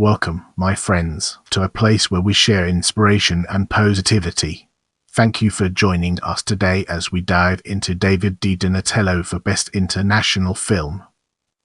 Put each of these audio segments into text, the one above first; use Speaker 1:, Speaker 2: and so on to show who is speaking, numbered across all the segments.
Speaker 1: Welcome, my friends, to a place where we share inspiration and positivity. Thank you for joining us today as we dive into David Di Donatello for Best International Film.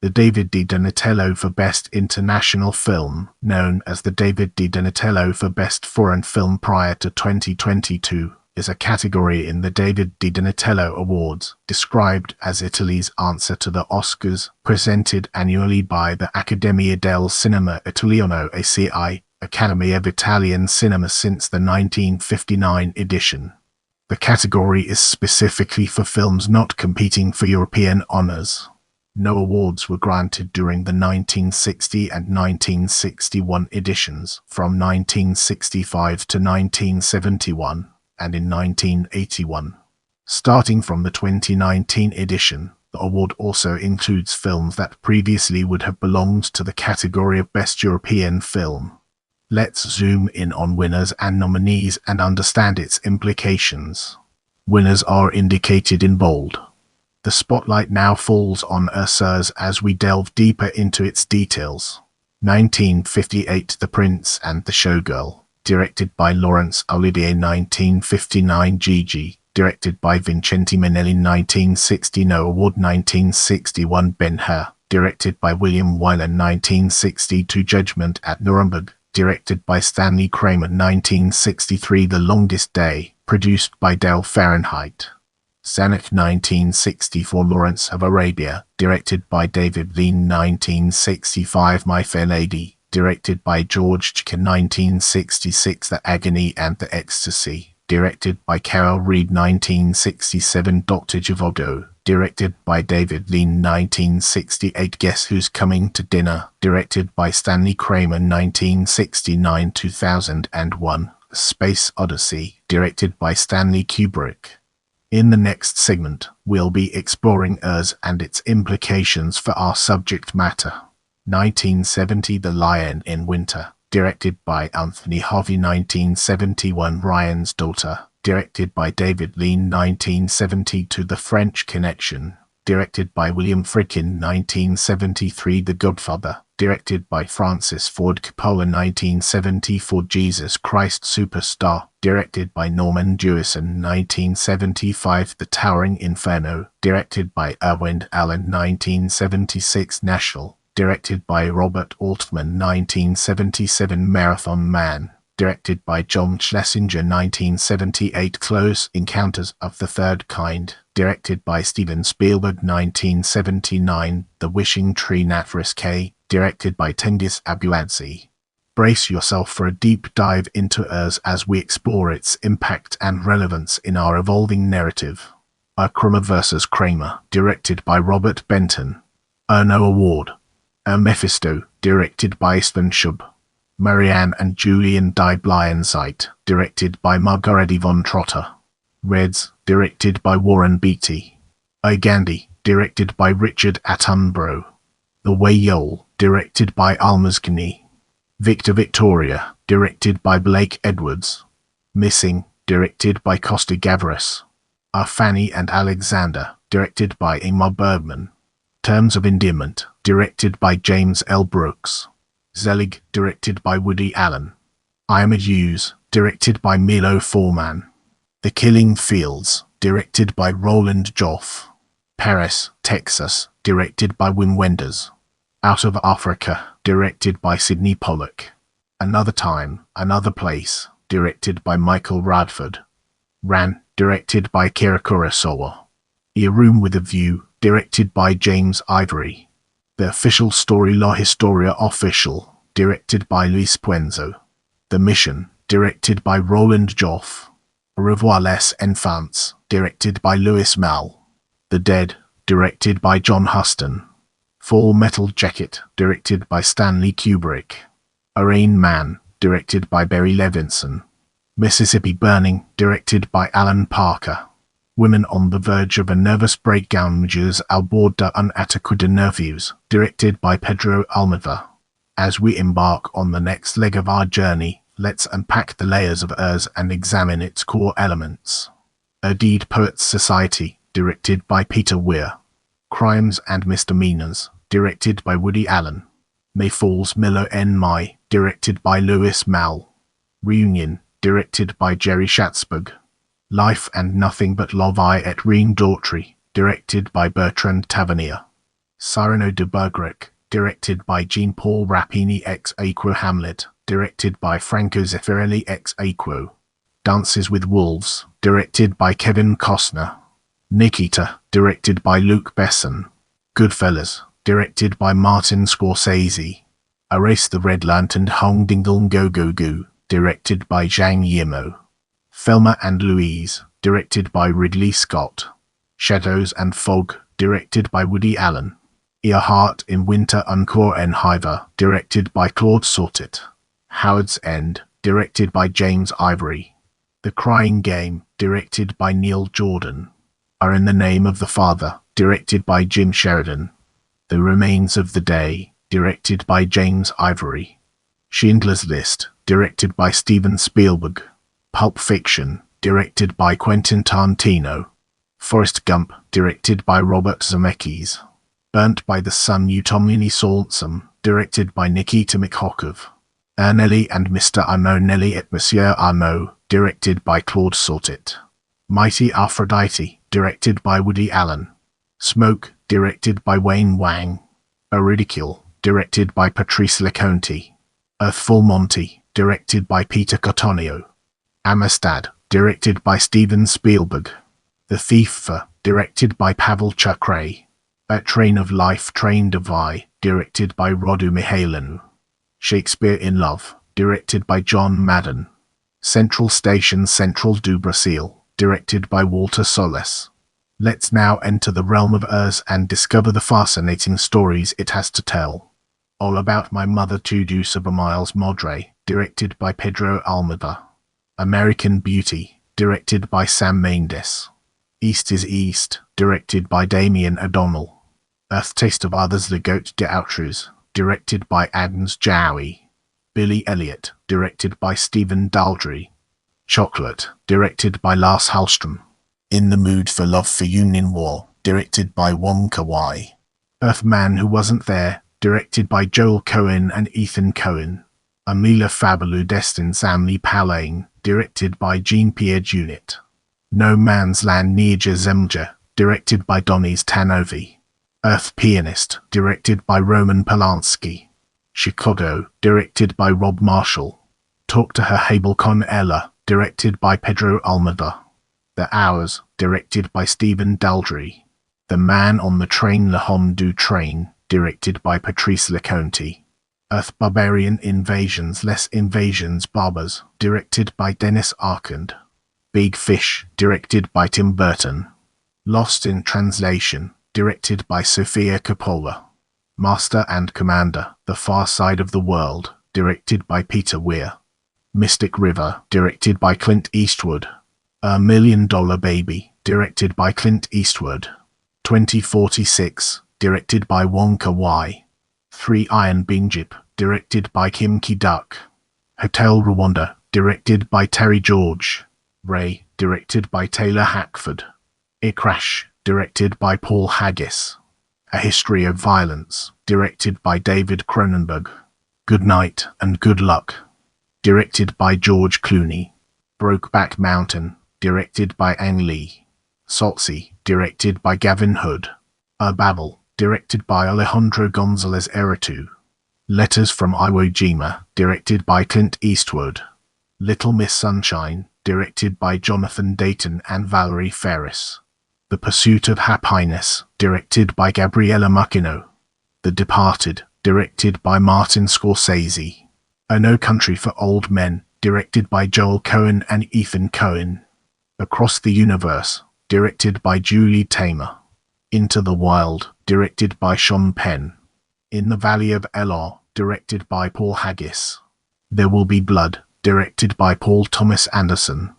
Speaker 1: The David Di Donatello for Best International Film, known as the David Di Donatello for Best Foreign Film prior to 2022, is a category in the David Di Donatello Awards, described as Italy's answer to the Oscars, presented annually by the Accademia del Cinema Italiano ACI, Academy of Italian Cinema since the 1959 edition. The category is specifically for films not competing for European honors. No awards were granted during the 1960 and 1961 editions, from 1965 to 1971. And in 1981. Starting from the 2019 edition, the award also includes films that previously would have belonged to the category of Best European Film. Let's zoom in on winners and nominees and understand its implications. Winners are indicated in bold. The spotlight now falls on Ursers as we delve deeper into its details. 1958, The Prince and the Showgirl, directed by Laurence Olivier. 1959, Gigi, directed by Vincente Minnelli. 1960, No Award. 1961, Ben-Hur, directed by William Wyler. 1962, Judgment at Nuremberg, directed by Stanley Kramer. 1963, The Longest Day, produced by Dale Fahrenheit. Zanuck. 1964, Lawrence of Arabia, directed by David Lean. 1965, My Fair Lady, directed by George Chicken. 1966, The Agony and the Ecstasy, directed by Carol Reed. 1967, Dr. Zhivago, directed by David Lean. 1968, Guess Who's Coming to Dinner, directed by Stanley Kramer. 1969, 2001, Space Odyssey, directed by Stanley Kubrick. In the next segment, we'll be exploring Urs and its implications for our subject matter. 1970, The Lion in Winter, directed by Anthony Harvey. 1971, Ryan's Daughter, directed by David Lean. 1972, The French Connection, directed by William Friedkin. 1973, The Godfather, directed by Francis Ford Coppola. 1974, Jesus Christ Superstar, directed by Norman Jewison. 1975, The Towering Inferno, directed by Irwin Allen. 1976, Nashville, directed by Robert Altman. 1977, Marathon Man, directed by John Schlesinger. 1978, Close Encounters of the Third Kind, directed by Steven Spielberg. 1979, The Wishing Tree Natris K, directed by Tengiz Abuadzi. Brace yourself for a deep dive into Urs as we explore its impact and relevance in our evolving narrative. Kramer vs. Kramer, directed by Robert Benton. No Award. Mephisto, directed by Sven Schub. Marianne and Julian Die Blindside, directed by Margarete von Trotter. Reds, directed by Warren Beatty. Gandhi, directed by Richard Attenborough. The Way Yole, directed by Almaz Ghani. Victor Victoria, directed by Blake Edwards. Missing, directed by Costa Gavras. Fanny and Alexander, directed by Ingmar Bergman. Terms of Endearment, directed by James L. Brooks. Zelig, directed by Woody Allen. I Am a Jews, directed by Milo Forman. The Killing Fields, directed by Roland Joff. Paris, Texas, directed by Wim Wenders. Out of Africa, directed by Sidney Pollack. Another Time, Another Place, directed by Michael Radford. Ran, directed by Kira Kurosawa. A Room with a View, directed by James Ivory. The Official Story La Historia Official, directed by Luis Puenzo. The Mission, directed by Roland Joff. Au revoir les enfants, directed by Louis Malle. The Dead, directed by John Huston. Full Metal Jacket, directed by Stanley Kubrick. Rain Man, directed by Barry Levinson. Mississippi Burning, directed by Alan Parker. Women on the Verge of a Nervous Breakdown, Mujeres al borde un ataque de nervios, directed by Pedro Almodovar. As we embark on the next leg of our journey, let's unpack the layers of Urs and examine its core elements. Dead Poets Society, directed by Peter Weir. Crimes and Misdemeanors, directed by Woody Allen. May Falls Milo N. Mai, directed by Louis Malle. Reunion, directed by Jerry Schatzberg. Life and Nothing But Love I et Rien Daughtry, directed by Bertrand Tavernier. Cyrano de Bergerac, directed by Jean-Paul Rapini ex aequo. Hamlet, directed by Franco Zeffirelli ex aequo. Dances with Wolves, directed by Kevin Costner. Nikita, directed by Luc Besson. Goodfellas, directed by Martin Scorsese. Erase the Red Lantern Hong Ding Dong Go Go Goo, directed by Zhang Yimou. Thelma and Louise, directed by Ridley Scott. Shadows and Fog, directed by Woody Allen. Earhart in Winter Encore en Hiver, directed by Claude Sautet. Howard's End, directed by James Ivory. The Crying Game, directed by Neil Jordan. Are in the Name of the Father, directed by Jim Sheridan. The Remains of the Day, directed by James Ivory. Schindler's List, directed by Steven Spielberg. Pulp Fiction, directed by Quentin Tarantino. Forrest Gump, directed by Robert Zemeckis. Burnt by the Sun Utomini Saltsam, directed by Nikita Mikhalkov. Nelly and Mr. Arnaud, Nelly et Monsieur Arnaud, directed by Claude Sautet. Mighty Aphrodite, directed by Woody Allen. Smoke, directed by Wayne Wang. A Ridicule, directed by Patrice Leconte. Full Monty, directed by Peter Cotonio. Amistad, directed by Steven Spielberg. The Thief, directed by Pavel Chakray. A Train of Life, Train de Vie, directed by Rodu Mihailinu. Shakespeare in Love, directed by John Madden. Central Station, Central du Brasil, directed by Walter Soles. Let's now enter the realm of Urs and discover the fascinating stories it has to tell. All About My Mother to Deuce by Miles Modre, directed by Pedro Almodovar. American Beauty, directed by Sam Mendes. East is East, directed by Damien O'Donnell. Earth Taste of Others, The Goat de Outrus, directed by Adams Jowie. Billy Elliot, directed by Stephen Daldry. Chocolate, directed by Lars Hallström. In the Mood for Love for Union War, directed by Wong Kar-wai. Earthman Who Wasn't There, directed by Joel Cohen and Ethan Cohen. Amelia Fabulou Destin Samli Palain, directed by Jean-Pierre Jeunet. No Man's Land Nija Zemlja, directed by Donis Tanovi. Earth Pianist, directed by Roman Polanski. Chicago, directed by Rob Marshall. Talk to Her Habel Con Ella, directed by Pedro Almodovar. The Hours, directed by Stephen Daldry. The Man on the Train, Le Homme du Train, directed by Patrice Leconte. Earth Barbarian Invasions, Les Invasions Barbars, directed by Dennis Arkand. Big Fish, directed by Tim Burton. Lost in Translation, directed by Sofia Coppola. Master and Commander, The Far Side of the World, directed by Peter Weir. Mystic River, directed by Clint Eastwood. $1 Million Baby, directed by Clint Eastwood. 2046, directed by Wong Kar-wai. 3 Iron Bingjip, directed by Kim Ki-duk. Hotel Rwanda, directed by Terry George. Ray, directed by Taylor Hackford. Crash, directed by Paul Haggis. A History of Violence, directed by David Cronenberg. Good Night and Good Luck, directed by George Clooney. Brokeback Mountain, directed by Ang Lee. Saltsy, directed by Gavin Hood. Babel, directed by Alejandro Gonzalez Erratu. Letters from Iwo Jima, directed by Clint Eastwood. Little Miss Sunshine, directed by Jonathan Dayton and Valerie Ferris. The Pursuit of Happiness, directed by Gabriella Macchino. The Departed, directed by Martin Scorsese. A No Country for Old Men, directed by Joel Cohen and Ethan Cohen. Across the Universe, directed by Julie Taymor. Into the Wild, directed by Sean Penn. In the Valley of Elor, directed by Paul Haggis. There Will Be Blood, directed by Paul Thomas Anderson.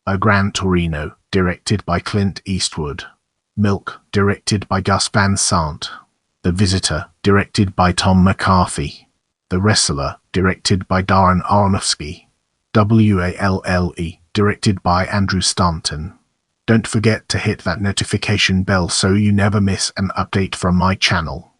Speaker 1: A Gran Torino, directed by Clint Eastwood. Milk, directed by Gus Van Sant. The Visitor, directed by Tom McCarthy. The Wrestler, directed by Darren Aronofsky. WALLE, directed by Andrew Stanton. Don't forget to hit that notification bell so you never miss an update from my channel.